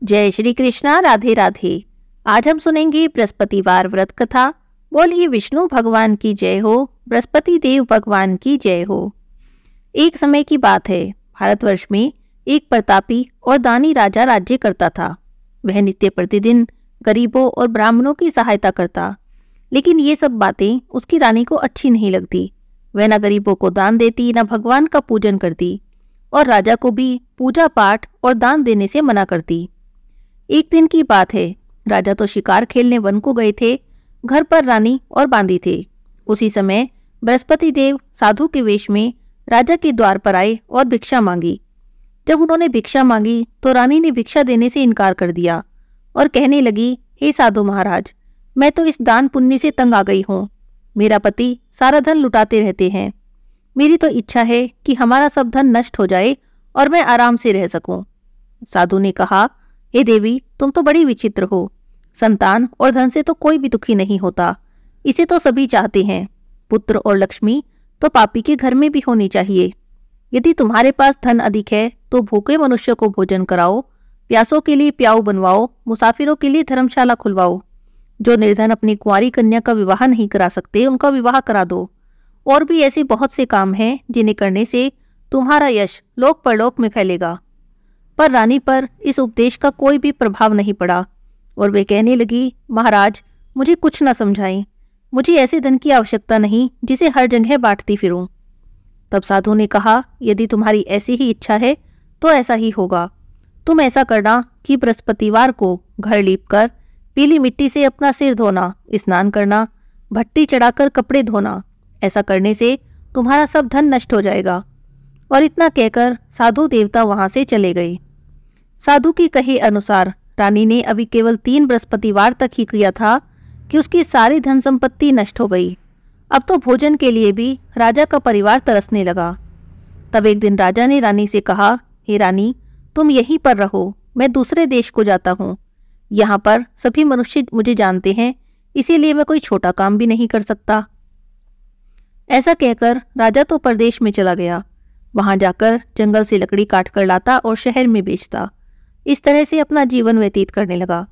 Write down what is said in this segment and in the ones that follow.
जय श्री कृष्णा। राधे राधे। आज हम सुनेंगे बृहस्पतिवार व्रत कथा। बोलिए विष्णु भगवान की जय हो, बृहस्पति देव भगवान की जय हो। एक समय की बात है, भारतवर्ष में एक प्रतापी और दानी राजा राज्य करता था। वह नित्य प्रतिदिन गरीबों और ब्राह्मणों की सहायता करता, लेकिन ये सब बातें उसकी रानी को अच्छी नहीं लगती। वह न गरीबों को दान देती, न भगवान का पूजन करती, और राजा को भी पूजा पाठ और दान देने से मना करती। एक दिन की बात है, राजा तो शिकार खेलने वन को गए थे। घर पर रानी और बांदी थे। उसी समय बृहस्पति देव साधु के वेश में राजा के द्वार पर आए और भिक्षा मांगी। जब उन्होंने भिक्षा मांगी तो रानी ने भिक्षा देने से इनकार कर दिया और कहने लगी, हे साधु महाराज, मैं तो इस दान पुण्य से तंग आ गई हूँ। मेरा पति सारा धन लुटाते रहते हैं। मेरी तो इच्छा है कि हमारा सब धन नष्ट हो जाए और मैं आराम से रह सकूं। साधु ने कहा, हे देवी, तुम तो बड़ी विचित्र हो। संतान और धन से तो कोई भी दुखी नहीं होता, इसे तो सभी चाहते हैं। पुत्र और लक्ष्मी तो पापी के घर में भी होनी चाहिए। यदि तुम्हारे पास धन अधिक है तो भूखे मनुष्य को भोजन कराओ, प्यासों के लिए प्याऊ बनवाओ, मुसाफिरों के लिए धर्मशाला खुलवाओ। जो निर्धन अपनी कुंवारी कन्या का विवाह नहीं करा सकते, उनका विवाह करा दो। और भी ऐसे बहुत से काम हैं जिन्हें करने से तुम्हारा यश लोक परलोक में फैलेगा। पर रानी पर इस उपदेश का कोई भी प्रभाव नहीं पड़ा और वे कहने लगी, महाराज, मुझे कुछ न समझाएं। मुझे ऐसे धन की आवश्यकता नहीं जिसे हर जगह बांटती फिरूं। तब साधु ने कहा, यदि तुम्हारी ऐसी ही इच्छा है तो ऐसा ही होगा। तुम ऐसा करना कि बृहस्पतिवार को घर लीपकर पीली मिट्टी से अपना सिर धोना, स्नान करना, भट्टी चढ़ाकर कपड़े धोना। ऐसा करने से तुम्हारा सब धन नष्ट हो जाएगा। और इतना कहकर साधु देवता वहां से चले गए। साधु के कहे अनुसार रानी ने अभी केवल 3 बृहस्पतिवार तक ही किया था कि उसकी सारी धन संपत्ति नष्ट हो गई। अब तो भोजन के लिए भी राजा का परिवार तरसने लगा। तब एक दिन राजा ने रानी से कहा, हे रानी, तुम यहीं पर रहो, मैं दूसरे देश को जाता हूँ। यहाँ पर सभी मनुष्य मुझे जानते हैं, इसीलिए मैं कोई छोटा काम भी नहीं कर सकता। ऐसा कहकर राजा तो परदेश में चला गया। वहां जाकर जंगल से लकड़ी काट कर लाता और शहर में बेचता। इस तरह से अपना जीवन व्यतीत करने लगा।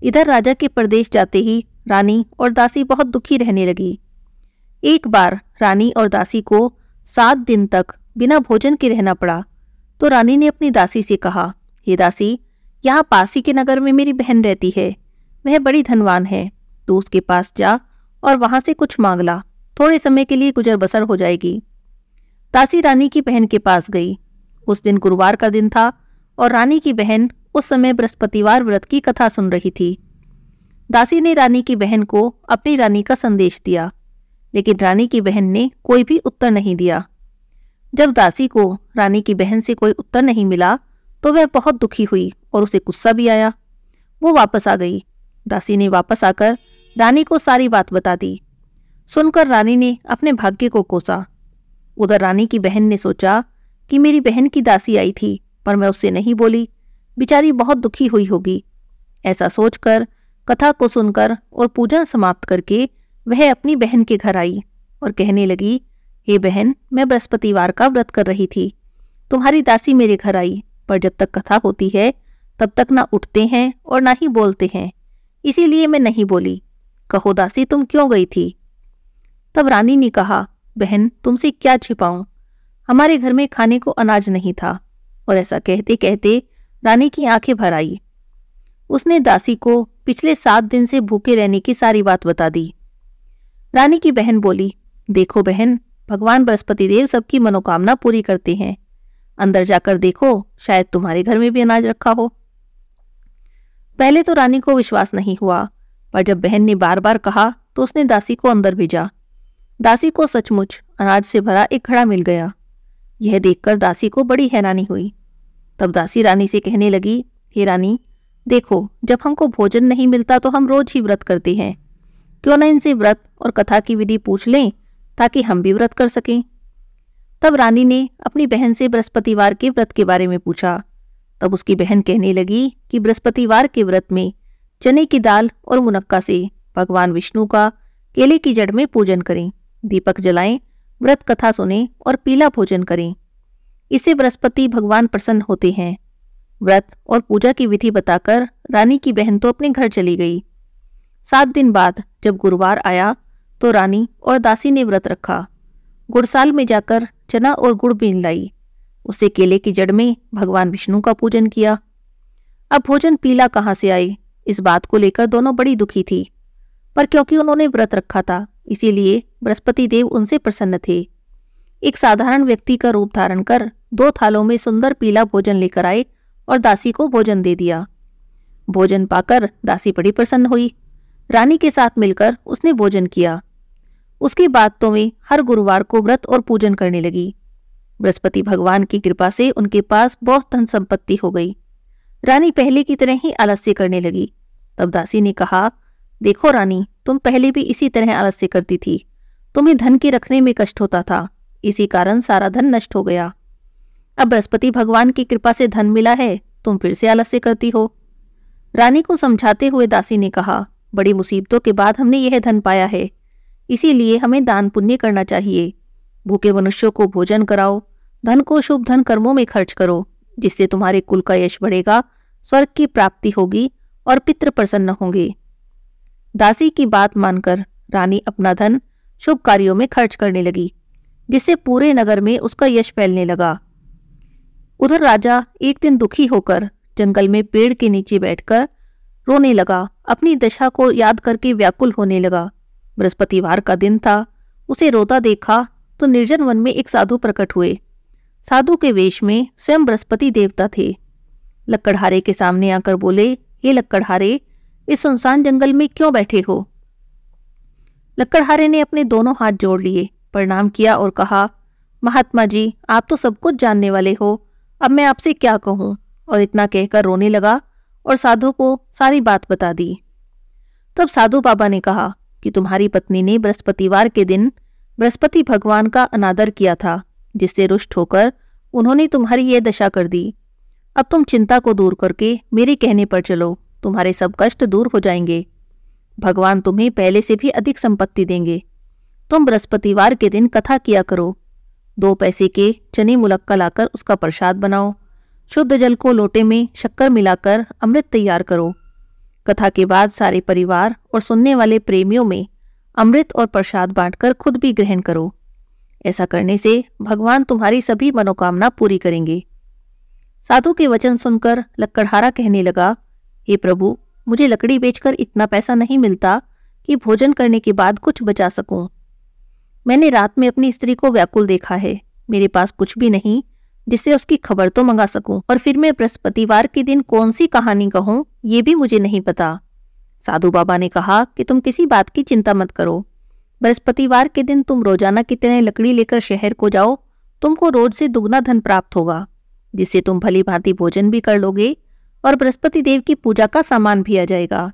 इधर राजा के प्रदेश जाते ही रानी और दासी बहुत दुखी रहने लगी। एक बार रानी और दासी को 7 दिन तक बिना भोजन के रहना पड़ा। तो रानी ने अपनी दासी से कहा, हे दासी, यहाँ पास ही के नगर में मेरी बहन रहती है। वह बड़ी धनवान है। तू उसके पास जा और वहां से कुछ मांग ला। थोड़े समय के लिए गुजर बसर हो जाएगी। दासी रानी की बहन के पास गई। उस दिन गुरुवार का दिन था और रानी की बहन उस समय बृहस्पतिवार व्रत की कथा सुन रही थी। दासी ने रानी की बहन को अपनी रानी का संदेश दिया, लेकिन रानी की बहन ने कोई भी उत्तर नहीं दिया। जब दासी को रानी की बहन से कोई उत्तर नहीं मिला तो वह बहुत दुखी हुई और उसे गुस्सा भी आया। वो वापस आ गई। दासी ने वापस आकर रानी को सारी बात बता दी। सुनकर रानी ने अपने भाग्य को कोसा। उधर रानी की बहन ने सोचा कि मेरी बहन की दासी आई थी, पर मैं उससे नहीं बोली। बेचारी बहुत दुखी हुई होगी। ऐसा सोचकर कथा को सुनकर और पूजन समाप्त करके वह अपनी बहन के घर आई और कहने लगी, हे बहन, मैं बृहस्पतिवार का व्रत कर रही थी। तुम्हारी दासी मेरे घर आई, पर जब तक कथा होती है तब तक ना उठते हैं और ना ही बोलते हैं, इसीलिए मैं नहीं बोली। कहो दासी, तुम क्यों गई थी? तब रानी ने कहा, बहन, तुमसे क्या छिपाऊं, हमारे घर में खाने को अनाज नहीं था। और ऐसा कहते कहते रानी की आंखें भर आई। उसने दासी को पिछले 7 दिन से भूखे रहने की सारी बात बता दी। रानी की बहन बोली, देखो बहन, भगवान बृहस्पति देव सबकी मनोकामना पूरी करते हैं। अंदर जाकर देखो, शायद तुम्हारे घर में भी अनाज रखा हो। पहले तो रानी को विश्वास नहीं हुआ, पर जब बहन ने बार बार कहा तो उसने दासी को अंदर भेजा। दासी को सचमुच अनाज से भरा एक घड़ा मिल गया। यह देखकर दासी को बड़ी हैरानी हुई। तब दासी रानी से कहने लगी, हे रानी, देखो, जब हमको भोजन नहीं मिलता तो हम रोज ही व्रत करते हैं। क्यों न इनसे व्रत और कथा की विधि पूछ लें, ताकि हम भी व्रत कर सकें। तब रानी ने अपनी बहन से बृहस्पतिवार के व्रत के बारे में पूछा। तब उसकी बहन कहने लगी कि बृहस्पतिवार के व्रत में चने की दाल और मुनक्का से भगवान विष्णु का केले की जड़ में पूजन करें, दीपक जलाएं, व्रत कथा सुनें और पीला भोजन करें। इससे बृहस्पति भगवान प्रसन्न होते हैं। व्रत और पूजा की विधि बताकर रानी की बहन तो अपने घर चली गई। 7 दिन बाद जब गुरुवार आया तो रानी और दासी ने व्रत रखा। गुड़साल में जाकर चना और गुड़ बीन लाई। उससे केले की जड़ में भगवान विष्णु का पूजन किया। अब भोजन पीला कहाँ से आए, इस बात को लेकर दोनों बड़ी दुखी थी, पर क्योंकि उन्होंने व्रत रखा था इसीलिए बृहस्पति देव उनसे प्रसन्न थे। एक साधारण व्यक्ति का रूप धारण कर 2 थालों में सुंदर पीला भोजन लेकर आए और दासी को भोजन दे दिया। भोजन पाकर दासी बड़ी प्रसन्न हुई। रानी के साथ मिलकर उसने भोजन किया। उसके बाद तो वे हर गुरुवार को व्रत और पूजन करने लगी। बृहस्पति भगवान की कृपा से उनके पास बहुत धन संपत्ति हो गई। रानी पहले की तरह ही आलस्य करने लगी। तब दासी ने कहा, देखो रानी, तुम पहले भी इसी तरह आलस्य करती थी। तुम्हें धन के रखने में कष्ट होता था, इसी कारण सारा धन नष्ट हो गया। अब बृहस्पति भगवान की कृपा से धन मिला है, तुम फिर से आलस्य करती हो। रानी को समझाते हुए दासी ने कहा, बड़ी मुसीबतों के बाद हमने यह धन पाया है, इसीलिए हमें दान पुण्य करना चाहिए। भूखे मनुष्यों को भोजन कराओ, धन को शुभ धन कर्मों में खर्च करो, जिससे तुम्हारे कुल का यश बढ़ेगा, स्वर्ग की प्राप्ति होगी और पितृ प्रसन्न होंगे। दासी की बात मानकर रानी अपना धन शुभ कार्यों में खर्च करने लगी, जिससे पूरे नगर में उसका यश फैलने लगा। उधर राजा एक दिन दुखी होकर जंगल में पेड़ के नीचे बैठकर रोने लगा। अपनी दशा को याद करके व्याकुल होने लगा। बृहस्पतिवार का दिन था। उसे रोता देखा तो निर्जन वन में एक साधु प्रकट हुए। साधु के वेश में स्वयं बृहस्पति देवता थे। लक्कड़हारे के सामने आकर बोले, हे लक्कड़हारे, इस सुनसान जंगल में क्यों बैठे हो? लक्कड़हारे ने अपने दोनों हाथ जोड़ लिए, प्रणाम किया और कहा, महात्मा जी, आप तो सब कुछ जानने वाले हो, अब मैं आपसे क्या कहूँ? और इतना कहकर रोने लगा और साधु को सारी बात बता दी। तब साधु बाबा ने कहा कि तुम्हारी पत्नी ने बृहस्पतिवार के दिन बृहस्पति भगवान का अनादर किया था, जिससे रुष्ट होकर उन्होंने तुम्हारी ये दशा कर दी। अब तुम चिंता को दूर करके मेरे कहने पर चलो, तुम्हारे सब कष्ट दूर हो जाएंगे। भगवान तुम्हें पहले से भी अधिक संपत्ति देंगे। तुम बृहस्पतिवार के दिन कथा किया करो। 2 पैसे के चने मुलक्का लाकर उसका प्रसाद बनाओ। शुद्ध जल को लोटे में शक्कर मिलाकर अमृत तैयार करो। कथा के बाद सारे परिवार और सुनने वाले प्रेमियों में अमृत और प्रसाद बांटकर खुद भी ग्रहण करो। ऐसा करने से भगवान तुम्हारी सभी मनोकामना पूरी करेंगे। साधु के वचन सुनकर लक्कड़हारा कहने लगा, हे प्रभु, मुझे लकड़ी बेचकर इतना पैसा नहीं मिलता कि भोजन करने के बाद कुछ बचा सकूं। मैंने रात में अपनी स्त्री को व्याकुल देखा है। मेरे पास कुछ भी नहीं जिससे उसकी खबर तो मंगा सकूं, और फिर मैं बृहस्पतिवार के दिन कौन सी कहानी कहूं ये भी मुझे नहीं पता। साधु बाबा ने कहा कि तुम किसी बात की चिंता मत करो। बृहस्पतिवार के दिन तुम रोजाना की तरह लकड़ी लेकर शहर को जाओ। तुमको रोज से दुगना धन प्राप्त होगा, जिससे तुम भली भांति भोजन भी कर लोगे और बृहस्पति देव की पूजा का सामान भी आ जाएगा।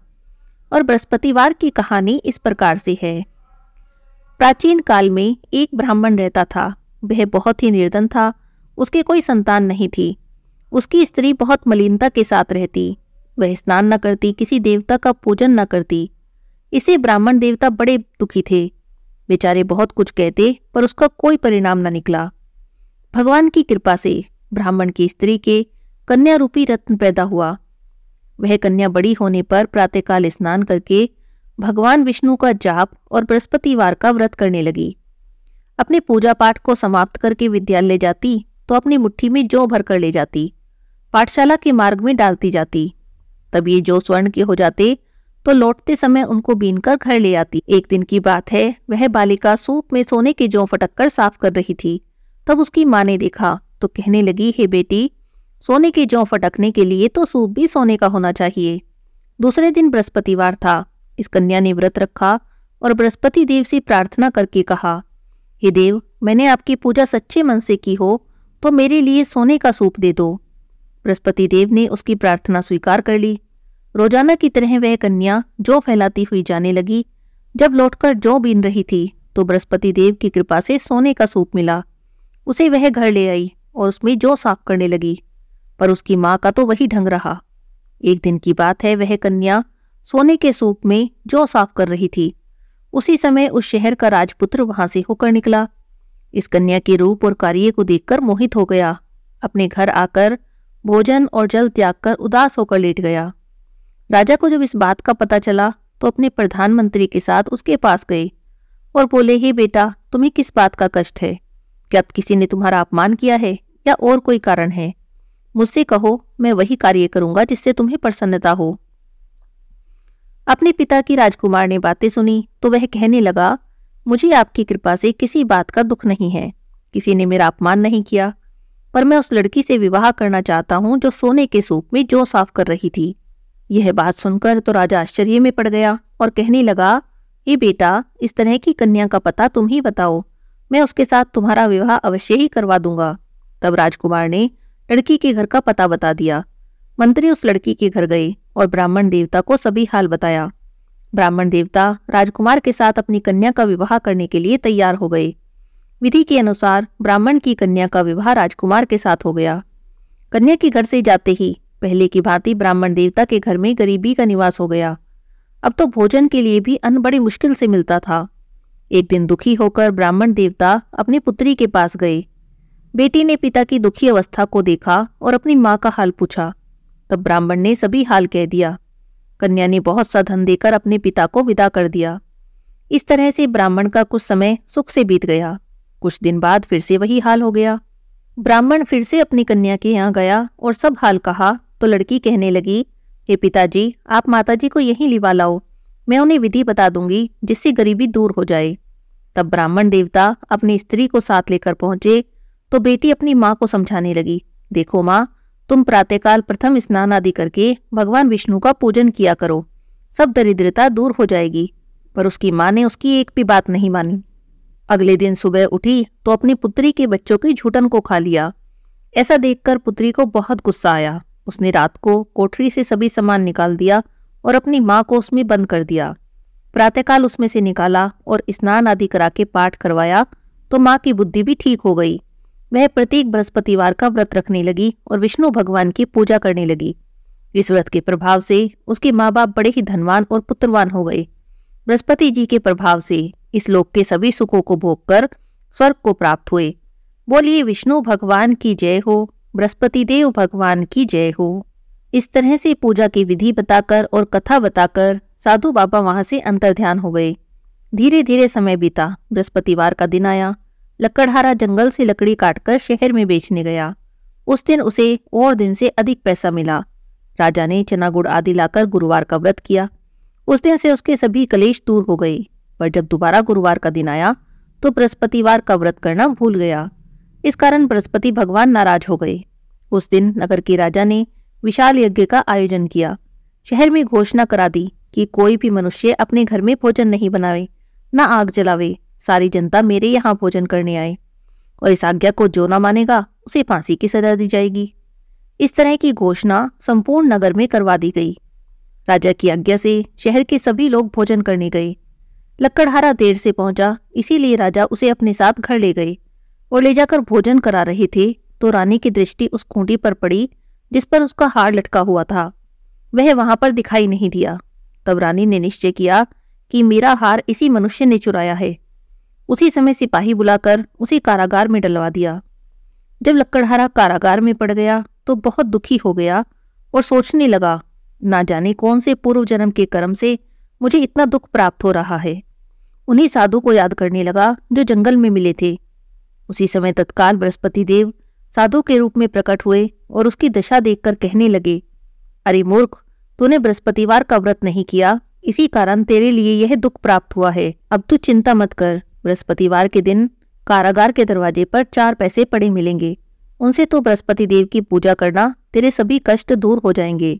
और बृहस्पतिवार की कहानी इस प्रकार से है। प्राचीन काल में एक ब्राह्मण रहता था। वह बहुत ही निर्धन था। उसके कोई संतान नहीं थी। उसकी स्त्री बहुत मलिनता के साथ रहती। वह स्नान न करती, किसी देवता का पूजन न करती। इससे ब्राह्मण देवता बड़े दुखी थे। बेचारे बहुत कुछ कहते, पर उसका कोई परिणाम न निकला। भगवान की कृपा से ब्राह्मण की स्त्री के कन्या रूपी रत्न पैदा हुआ। वह कन्या बड़ी होने पर प्रातःकाल स्नान करके भगवान विष्णु का जाप और बृहस्पतिवार का व्रत करने लगी। अपने पूजा पाठ को समाप्त करके विद्यालय जाती तो अपनी मुट्ठी में जौ भर कर ले जाती। पाठशाला के मार्ग में डालती जाती। तब ये जौ स्वर्ण के हो जाते तो लौटते समय उनको बीनकर घर ले आती। एक दिन की बात है, वह बालिका सूप में सोने के जौ फटक कर साफ कर रही थी। तब उसकी माँ ने देखा तो कहने लगी, हे बेटी, सोने के जौ फटकने के लिए तो सूप भी सोने का होना चाहिए। दूसरे दिन बृहस्पतिवार था। इस कन्या ने व्रत रखा और बृहस्पति देव से प्रार्थना करके कहा, हे देव, मैंने आपकी पूजा सच्चे मन से की हो तो मेरे लिए सोने का सूप दे दो। बृहस्पति देव ने उसकी प्रार्थना स्वीकार कर ली। रोजाना की तरह वह कन्या जौ फैलाती हुई जाने लगी। जब लौटकर जौ बीन रही थी तो बृहस्पति देव की कृपा से सोने का सूप मिला। उसे वह घर ले आई और उसमें जौ साफ करने लगी, पर उसकी माँ का तो वही ढंग रहा। एक दिन की बात है, वह कन्या सोने के सूप में जौ साफ कर रही थी। उसी समय उस शहर का राजपुत्र वहां से होकर निकला। इस कन्या के रूप और कार्य को देखकर मोहित हो गया। अपने घर आकर भोजन और जल त्याग कर उदास होकर लेट गया। राजा को जब इस बात का पता चला तो अपने प्रधानमंत्री के साथ उसके पास गए और बोले, हे बेटा, तुम्हें किस बात का कष्ट है? क्या किसी ने तुम्हारा अपमान किया है या और कोई कारण है? मुझसे कहो, मैं वही कार्य करूंगा जिससे तुम्हें प्रसन्नता हो। अपने पिता की राजकुमार ने बातें सुनी तो वह कहने लगा, मुझे आपकी कृपा से किसी बात का दुख नहीं है, किसी ने मेरा अपमान नहीं किया, पर मैं उस लड़की से विवाह करना चाहता हूं जो सोने के सूप में जौ साफ कर रही थी। यह बात सुनकर तो राजा आश्चर्य में पड़ गया और कहने लगा, हे बेटा, इस तरह की कन्या का पता तुम ही बताओ, मैं उसके साथ तुम्हारा विवाह अवश्य ही करवा दूंगा। तब राजकुमार ने लड़की के घर का पता बता दिया। मंत्री उस लड़की के घर गए और ब्राह्मण देवता को सभी हाल बताया। ब्राह्मण देवता राजकुमार के साथ अपनी कन्या का विवाह करने के लिए तैयार हो गए। विधि के अनुसार ब्राह्मण की कन्या का विवाह राजकुमार के साथ हो गया। कन्या के घर से जाते ही पहले की भांति ब्राह्मण देवता के घर में गरीबी का निवास हो गया। अब तो भोजन के लिए भी अन्न बड़ी मुश्किल से मिलता था। एक दिन दुखी होकर ब्राह्मण देवता अपनी पुत्री के पास गए। बेटी ने पिता की दुखी अवस्था को देखा और अपनी माँ का हाल पूछा। तब ब्राह्मण ने सभी हाल कह दिया। कन्या ने बहुत सा धन देकर अपने पिता को विदा कर दिया। इस तरह से ब्राह्मण का कुछ समय सुख से बीत गया। कुछ दिन बाद फिर से वही हाल हो गया। ब्राह्मण फिर से अपनी कन्या के यहाँ गया और सब हाल कहा तो लड़की कहने लगी, हे पिताजी, आप माताजी को यहीं लिवा लाओ, मैं उन्हें विधि बता दूंगी जिससे गरीबी दूर हो जाए। तब ब्राह्मण देवता अपनी स्त्री को साथ लेकर पहुंचे तो बेटी अपनी माँ को समझाने लगी, देखो माँ, तुम प्रातःकाल प्रथम स्नान आदि करके भगवान विष्णु का पूजन किया करो, सब दरिद्रता दूर हो जाएगी। पर उसकी माँ ने उसकी एक भी बात नहीं मानी। अगले दिन सुबह उठी तो अपनी पुत्री के बच्चों की झूठन को खा लिया। ऐसा देखकर पुत्री को बहुत गुस्सा आया। उसने रात को कोठरी से सभी सामान निकाल दिया और अपनी माँ को उसमें बंद कर दिया। प्रातःकाल उसमें से निकाला और स्नान आदि करा के पाठ करवाया तो माँ की बुद्धि भी ठीक हो गई। वह प्रत्येक बृहस्पतिवार का व्रत रखने लगी और विष्णु भगवान की पूजा करने लगी। इस व्रत के प्रभाव से उसके माँ बाप बड़े ही धनवान और पुत्रवान हो गए। बृहस्पति जी के प्रभाव से इस लोक के सभी सुखों को भोगकर स्वर्ग को प्राप्त हुए। बोलिए विष्णु भगवान की जय हो, बृहस्पति देव भगवान की जय हो। इस तरह से पूजा की विधि बताकर और कथा बताकर साधु बाबा वहां से अंतर्ध्यान हो गए। धीरे धीरे समय बीता। बृहस्पतिवार का दिन आया। लकड़हारा जंगल से लकड़ी काटकर शहर में बेचने गया। उस दिन उसे और दिन से अधिक पैसा मिला। राजा ने चना गुड़ आदि लाकर गुरुवार का व्रत किया। उस दिन से उसके सभी कलेश दूर हो गए। पर जब दोबारा गुरुवार का दिन आया तो बृहस्पतिवार का व्रत करना भूल गया। इस कारण बृहस्पति भगवान नाराज हो गए। उस दिन नगर के राजा ने विशाल यज्ञ का आयोजन किया। शहर में घोषणा करा दी कि कोई भी मनुष्य अपने घर में भोजन नहीं बनावे, न आग जलावे, सारी जनता मेरे यहाँ भोजन करने आए, और इस आज्ञा को जो न मानेगा उसे फांसी की सजा दी जाएगी। इस तरह की घोषणा संपूर्ण नगर में करवा दी गई। राजा की आज्ञा से शहर के सभी लोग भोजन करने गए। लकड़हारा देर से पहुंचा, इसीलिए राजा उसे अपने साथ घर ले गए और ले जाकर भोजन करा रहे थे तो रानी की दृष्टि उस खूंटी पर पड़ी जिस पर उसका हार लटका हुआ था। वह वहां पर दिखाई नहीं दिया। तब रानी ने निश्चय किया कि मेरा हार इसी मनुष्य ने चुराया है। उसी समय सिपाही बुलाकर उसे कारागार में डलवा दिया। जब लकड़हारा कारागार में पड़ गया तो बहुत दुखी हो गया और सोचने लगा, ना जाने कौन से पूर्व जन्म के कर्म से मुझे इतना दुख प्राप्त हो रहा है। उन्हीं साधु को याद करने लगा जो जंगल में मिले थे। उसी समय तत्काल बृहस्पति देव साधु के रूप में प्रकट हुए और उसकी दशा देखकर कहने लगे, अरे मूर्ख, तूने बृहस्पतिवार का व्रत नहीं किया, इसी कारण तेरे लिए यह दुख प्राप्त हुआ है। अब तू चिंता मत कर। बृहस्पतिवार के दिन कारागार के दरवाजे पर 4 पैसे पड़े मिलेंगे। उनसे तो बृहस्पति देव की पूजा करना, तेरे सभी कष्ट दूर हो जाएंगे।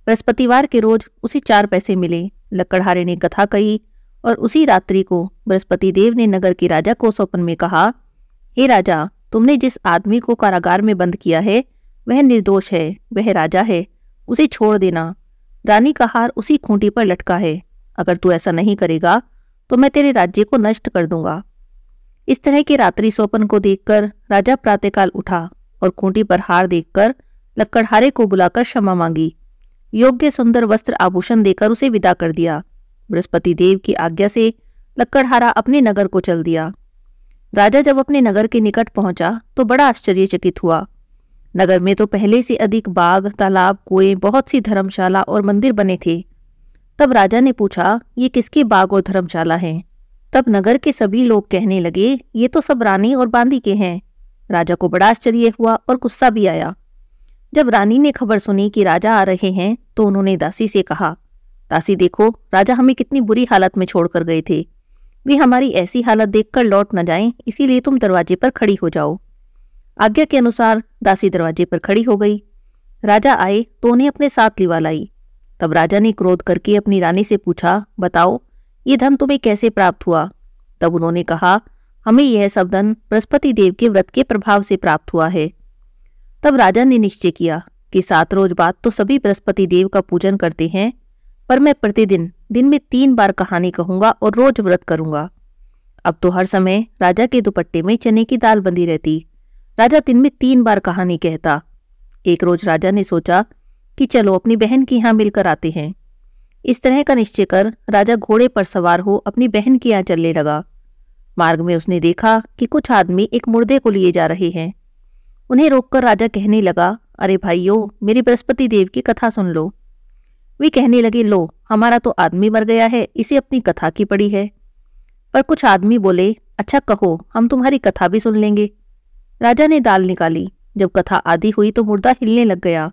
बृहस्पतिवार के रोज उसे 4 पैसे मिले। लकड़हारे ने कथा कही और उसी रात्रि को बृहस्पति देव ने नगर के राजा को स्वप्न में कहा, हे राजा, तुमने जिस आदमी को कारागार में बंद किया है वह निर्दोष है, वह राजा है, उसे छोड़ देना। रानी का हार उसी खूंटी पर लटका है। अगर तू ऐसा नहीं करेगा तो मैं तेरे राज्य को नष्ट कर दूंगा। इस तरह के रात्रि स्वप्न को देखकर राजा प्रातःकाल उठा और खूंटी पर हार देखकर लकड़हारे को बुलाकर क्षमा मांगी। योग्य सुंदर वस्त्र आभूषण देकर उसे विदा कर दिया। बृहस्पति देव की आज्ञा से लकड़हारा अपने नगर को चल दिया। राजा जब अपने नगर के निकट पहुंचा तो बड़ा आश्चर्यचकित हुआ। नगर में तो पहले से अधिक बाग, तालाब, कुएं, बहुत सी धर्मशाला और मंदिर बने थे। तब राजा ने पूछा, ये किसके बाग और धर्मशाला हैं? तब नगर के सभी लोग कहने लगे, ये तो सब रानी और बांदी के हैं। राजा को बड़ा आश्चर्य हुआ और गुस्सा भी आया। जब रानी ने खबर सुनी कि राजा आ रहे हैं तो उन्होंने दासी से कहा, दासी देखो, राजा हमें कितनी बुरी हालत में छोड़कर गए थे। वे हमारी ऐसी हालत देखकर लौट न जाएं, इसीलिए तुम दरवाजे पर खड़ी हो जाओ। आज्ञा के अनुसार दासी दरवाजे पर खड़ी हो गई। राजा आए तो उन्हें अपने साथ लिवा लाई। तब राजा ने क्रोध करके अपनी रानी से पूछा, बताओ ये धन तुम्हें कैसे प्राप्त हुआ? तब उन्होंने कहा, हमें यह सब धन बृहस्पति देव के व्रत के प्रभाव से प्राप्त हुआ है। तब राजा ने निश्चय किया कि 7 रोज बाद तो सभी बृहस्पति देव का पूजन करते हैं, पर मैं प्रतिदिन दिन में 3 बार कहानी कहूंगा और रोज व्रत करूंगा। अब तो हर समय राजा के दुपट्टे में चने की दाल बंधी रहती। राजा दिन में 3 बार कहानी कहता। एक रोज राजा ने सोचा कि चलो अपनी बहन के यहाँ मिलकर आते हैं। इस तरह का निश्चय कर राजा घोड़े पर सवार हो अपनी बहन के यहाँ चलने लगा। मार्ग में उसने देखा कि कुछ आदमी एक मुर्दे को लिए जा रहे हैं। उन्हें रोककर राजा कहने लगा, अरे भाइयों, मेरी बृहस्पति देव की कथा सुन लो। वे कहने लगे, लो, हमारा तो आदमी मर गया है, इसे अपनी कथा की पड़ी है। पर कुछ आदमी बोले, अच्छा कहो, हम तुम्हारी कथा भी सुन लेंगे। राजा ने दाल निकाली। जब कथा आधी हुई तो मुर्दा हिलने लग गया,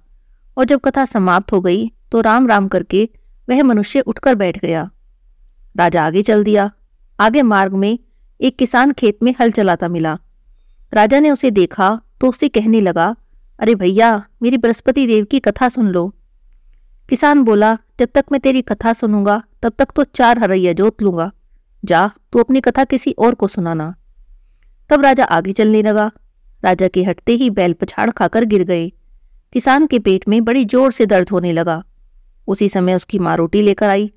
और जब कथा समाप्त हो गई तो राम राम करके वह मनुष्य उठकर बैठ गया। राजा आगे चल दिया। आगे मार्ग में एक किसान खेत में हल चलाता मिला। राजा ने उसे देखा तो उससे कहने लगा, अरे भैया, मेरी बृहस्पति देव की कथा सुन लो। किसान बोला, जब तक मैं तेरी कथा सुनूंगा तब तक तो 4 हरैया जोत लूंगा। जा, तू अपनी कथा किसी और को सुनाना। तब राजा आगे चलने लगा। राजा के हटते ही बैल पछाड़ खाकर गिर गए। किसान के पेट में बड़ी जोर से दर्द होने लगा। उसी समय उसकी माँ रोटी लेकर आई।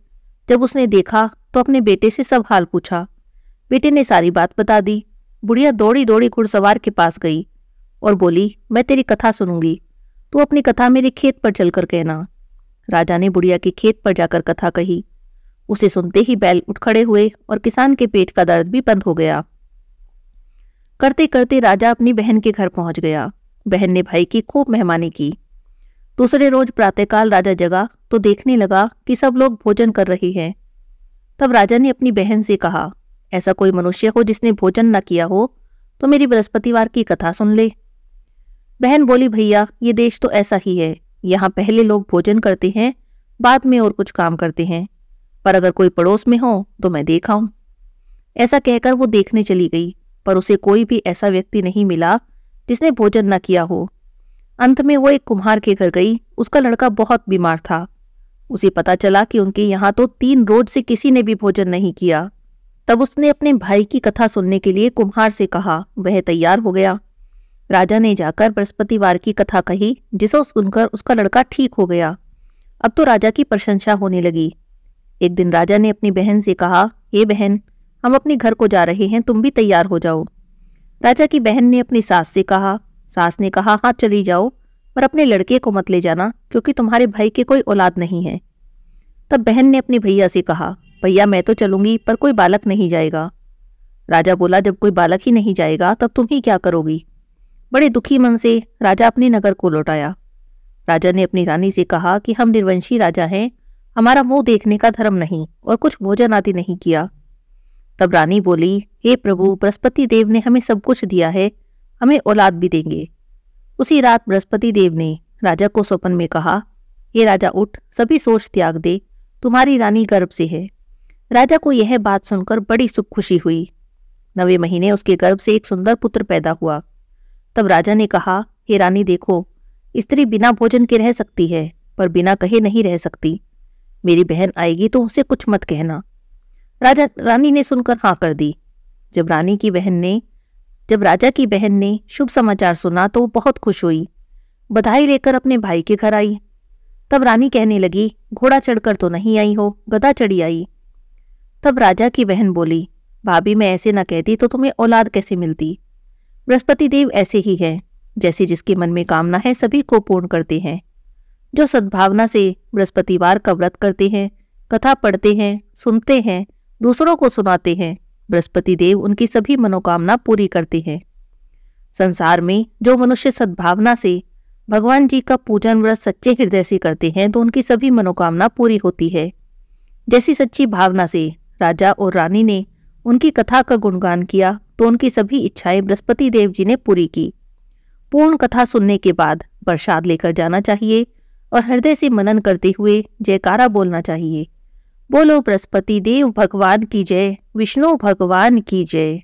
जब उसने देखा तो अपने बेटे से सब हाल पूछा। बेटे ने सारी बात बता दी। बुढ़िया दौड़ी दौड़ी घुड़सवार के पास गई और बोली, मैं तेरी कथा सुनूंगी, तू अपनी कथा मेरे खेत पर चलकर कहना। राजा ने बुढ़िया के खेत पर जाकर कथा कही। उसे सुनते ही बैल उठ खड़े हुए और किसान के पेट का दर्द भी बंद हो गया। करते करते राजा अपनी बहन के घर पहुंच गया। बहन ने भाई की खूब मेहमानी की। दूसरे रोज प्रातःकाल राजा जगा तो देखने लगा कि सब लोग भोजन कर रहे हैं। तब राजा ने अपनी बहन से कहा, ऐसा कोई मनुष्य हो जिसने भोजन न किया हो तो मेरी बृहस्पतिवार की कथा सुन ले। बहन बोली, भैया, ये देश तो ऐसा ही है, यहाँ पहले लोग भोजन करते हैं, बाद में और कुछ काम करते हैं, पर अगर कोई पड़ोस में हो तो मैं देखाऊं। ऐसा कहकर वो देखने चली गई, पर उसे कोई भी ऐसा व्यक्ति नहीं मिला जिसने भोजन न किया हो। अंत में वो एक कुम्हार के घर गई। उसका लड़का बहुत बीमार था। उसे पता चला कि उनके यहाँ तो 3 रोज से किसी ने भी भोजन नहीं किया। तब उसने अपने भाई की कथा सुनने के लिए कुम्हार से कहा। वह तैयार हो गया। राजा ने जाकर बृहस्पतिवार की कथा कही, जिसे सुनकर उसका लड़का ठीक हो गया। अब तो राजा की प्रशंसा होने लगी। एक दिन राजा ने अपनी बहन से कहा, हे बहन, हम अपने घर को जा रहे हैं, तुम भी तैयार हो जाओ। राजा की बहन ने अपनी सास से कहा। सास ने कहा, हाँ चली जाओ, पर अपने लड़के को मत ले जाना, क्योंकि तुम्हारे भाई के कोई औलाद नहीं है। तब बहन ने अपने भैया से कहा, भैया मैं तो चलूंगी, पर कोई बालक नहीं जाएगा। राजा बोला, जब कोई बालक ही नहीं जाएगा तब तुम ही क्या करोगी? बड़े दुखी मन से राजा अपने नगर को लौट आया। राजा ने अपनी रानी से कहा कि हम निर्वंशी राजा हैं, हमारा मुंह देखने का धर्म नहीं और कुछ भोजन आदि नहीं किया। तब रानी बोली, हे प्रभु, बृहस्पति देव ने हमें सब कुछ दिया है, हमें औलाद भी देंगे। उसी रात बृहस्पति देव ने राजा को स्वप्न में कहा, हे राजा उठ, सभी सोच त्याग दे, तुम्हारी रानी गर्भ से है। राजा को यह बात सुनकर बड़ी सुख खुशी हुई। 9वें महीने उसके गर्भ से एक सुंदर पुत्र पैदा हुआ। तब राजा ने कहा, हे रानी देखो, स्त्री बिना भोजन के रह सकती है, पर बिना कहे नहीं रह सकती। मेरी बहन आएगी तो उससे कुछ मत कहना। रानी ने सुनकर हाँ कर दी। जब राजा की बहन ने शुभ समाचार सुना तो वो बहुत खुश हुई। बधाई लेकर अपने भाई के घर आई। तब रानी कहने लगी, घोड़ा चढ़कर तो नहीं आई हो, गधा चढ़ी आई। तब राजा की बहन बोली, भाभी मैं ऐसे न कहती तो तुम्हें औलाद कैसे मिलती? बृहस्पति देव ऐसे ही हैं, जैसे जिसके मन में कामना है सभी को पूर्ण करते हैं। जो सद्भावना से बृहस्पतिवार का व्रत करते हैं, कथा पढ़ते हैं, सुनते हैं, दूसरों को सुनाते हैं, बृहस्पति देव उनकी सभी मनोकामना पूरी करते हैं। संसार में जो मनुष्य सद्भावना से भगवान जी का पूजन व्रत सच्चे हृदय से करते हैं तो उनकी सभी मनोकामना पूरी होती है। जैसी सच्ची भावना से राजा और रानी ने उनकी कथा का गुणगान किया तो उनकी सभी इच्छाएं बृहस्पति देव जी ने पूरी की। पूर्ण कथा सुनने के बाद प्रसाद लेकर जाना चाहिए और हृदय से मनन करते हुए जयकारा बोलना चाहिए। बोलो बृहस्पति देव भगवान की जय, विष्णु भगवान की जय।